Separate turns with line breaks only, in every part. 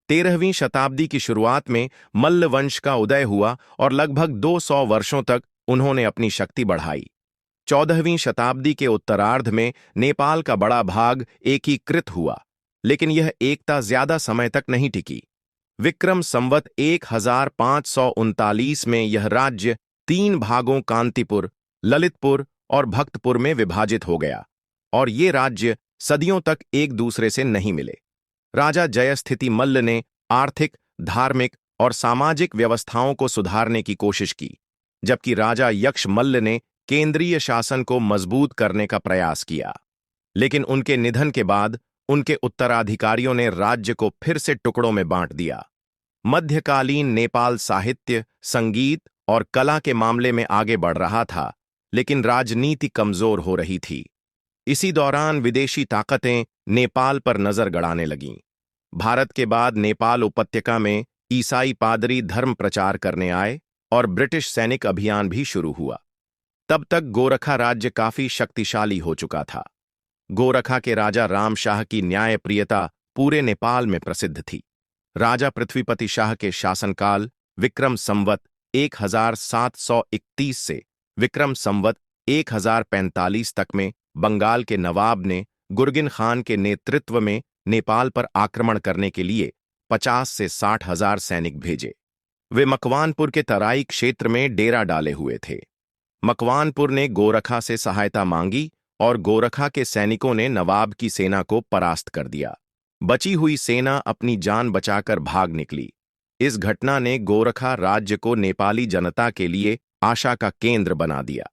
13वीं शताब्दी की शुरुआत में मल्ल वंश का उदय हुआ और लगभग 200 वर्षों तक उन्होंने अपनी शक्ति बढ़ाई। 14वीं शताब्दी के उत्तरार्ध में नेपाल का बड़ा भाग एकीकृत हुआ, लेकिन यह एकता ज्यादा समय तक नहीं टिकी। विक्रम संवत 1539 में यह राज्य 3 भागों कांतिपुर, ललितपुर और भक्तपुर में विभाजित हो गया, और ये राज्य सदियों तक एक दूसरे से नहीं मिले। राजा जयस्थिति मल्ल ने आर्थिक, धार्मिक और सामाजिक व्यवस्थाओं को सुधारने की कोशिश की, जबकि राजा यक्ष मल्ल ने केंद्रीय शासन को मजबूत करने का प्रयास किया। लेकिन उनके निधन के बाद उनके उत्तराधिकारियों ने राज्य को फिर से टुकड़ों में बांट दिया। मध्यकालीन नेपाल साहित्य, संगीत और कला के मामले में आगे बढ़ रहा था, लेकिन राजनीति कमजोर हो रही थी। इसी दौरान विदेशी ताकतें नेपाल पर नजर गड़ाने लगीं। भारत के बाद नेपाल उपत्यका में ईसाई पादरी धर्म प्रचार करने आए और ब्रिटिश सैनिक अभियान भी शुरू हुआ। तब तक गोरखा राज्य काफी शक्तिशाली हो चुका था। गोरखा के राजा राम शाह की न्यायप्रियता पूरे नेपाल में प्रसिद्ध थी। राजा पृथ्वीपति शाह के शासनकाल विक्रम संवत 1731 से विक्रम संवत 1045 तक में बंगाल के नवाब ने गुरगिन खान के नेतृत्व में नेपाल पर आक्रमण करने के लिए 50 से 60 हजार सैनिक भेजे। वे मकवानपुर के तराई क्षेत्र में डेरा डाले हुए थे। मकवानपुर ने गोरखा से सहायता मांगी और गोरखा के सैनिकों ने नवाब की सेना को परास्त कर दिया। बची हुई सेना अपनी जान बचाकर भाग निकली। इस घटना ने गोरखा राज्य को नेपाली जनता के लिए आशा का केंद्र बना दिया।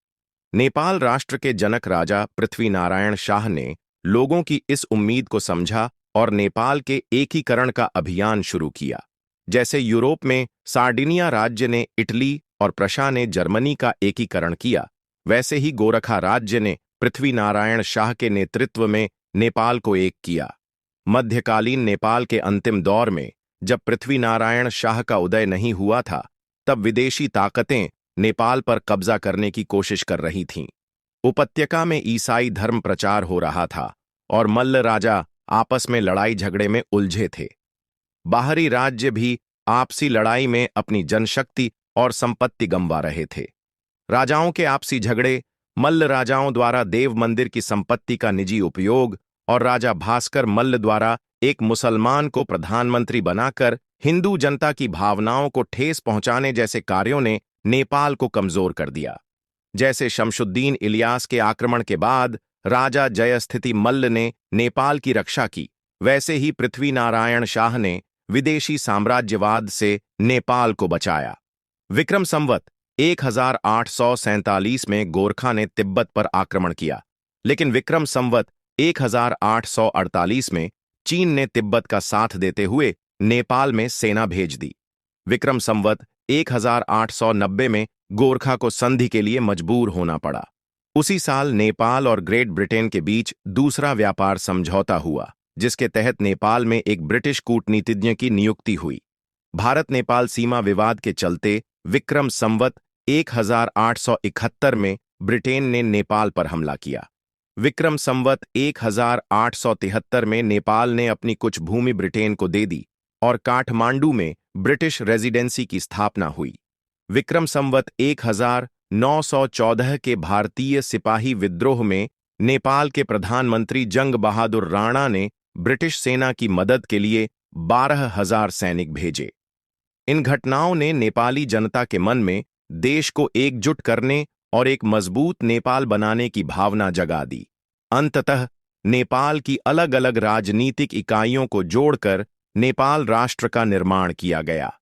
नेपाल राष्ट्र के जनक राजा पृथ्वीनारायण शाह ने लोगों की इस उम्मीद को समझा और नेपाल के एकीकरण का अभियान शुरू किया। जैसे यूरोप में सार्डिनिया राज्य ने इटली और प्रशा ने जर्मनी का एकीकरण किया, वैसे ही गोरखा राज्य ने पृथ्वीनारायण शाह के नेतृत्व में नेपाल को एक किया। मध्यकालीन नेपाल के अंतिम दौर में जब पृथ्वीनारायण शाह का उदय नहीं हुआ था, तब विदेशी ताकतें नेपाल पर कब्जा करने की कोशिश कर रही थीं। उपत्यका में ईसाई धर्म प्रचार हो रहा था और मल्ल राजा आपस में लड़ाई झगड़े में उलझे थे। बाहरी राज्य भी आपसी लड़ाई में अपनी जनशक्ति और संपत्ति गंवा रहे थे। राजाओं के आपसी झगड़े, मल्ल राजाओं द्वारा देव मंदिर की संपत्ति का निजी उपयोग और राजा भास्कर मल्ल द्वारा एक मुसलमान को प्रधानमंत्री बनाकर हिंदू जनता की भावनाओं को ठेस पहुंचाने जैसे कार्यों ने नेपाल को कमजोर कर दिया। जैसे शमशुद्दीन इलियास के आक्रमण के बाद राजा जयस्थिति मल्ल ने नेपाल की रक्षा की, वैसे ही पृथ्वीनारायण शाह ने विदेशी साम्राज्यवाद से नेपाल को बचाया। विक्रम संवत 1847 में गोरखा ने तिब्बत पर आक्रमण किया, लेकिन विक्रम संवत 1848 में चीन ने तिब्बत का साथ देते हुए नेपाल में सेना भेज दी। विक्रम संवत 1890 में गोरखा को संधि के लिए मजबूर होना पड़ा। उसी साल नेपाल और ग्रेट ब्रिटेन के बीच दूसरा व्यापार समझौता हुआ, जिसके तहत नेपाल में एक ब्रिटिश कूटनीतिज्ञ की नियुक्ति हुई। भारत नेपाल सीमा विवाद के चलते विक्रम संवत 1871 में ब्रिटेन ने नेपाल पर हमला किया। विक्रम संवत 1873 में नेपाल ने अपनी कुछ भूमि ब्रिटेन को दे दी और काठमांडू में ब्रिटिश रेजिडेंसी की स्थापना हुई। विक्रम संवत 1914 के भारतीय सिपाही विद्रोह में नेपाल के प्रधानमंत्री जंग बहादुर राणा ने ब्रिटिश सेना की मदद के लिए 12,000 सैनिक भेजे। इन घटनाओं ने नेपाली जनता के मन में देश को एकजुट करने और एक मजबूत नेपाल बनाने की भावना जगा दी। अंततः नेपाल की अलग अलग राजनीतिक इकाइयों को जोड़कर नेपाल राष्ट्र का निर्माण किया गया।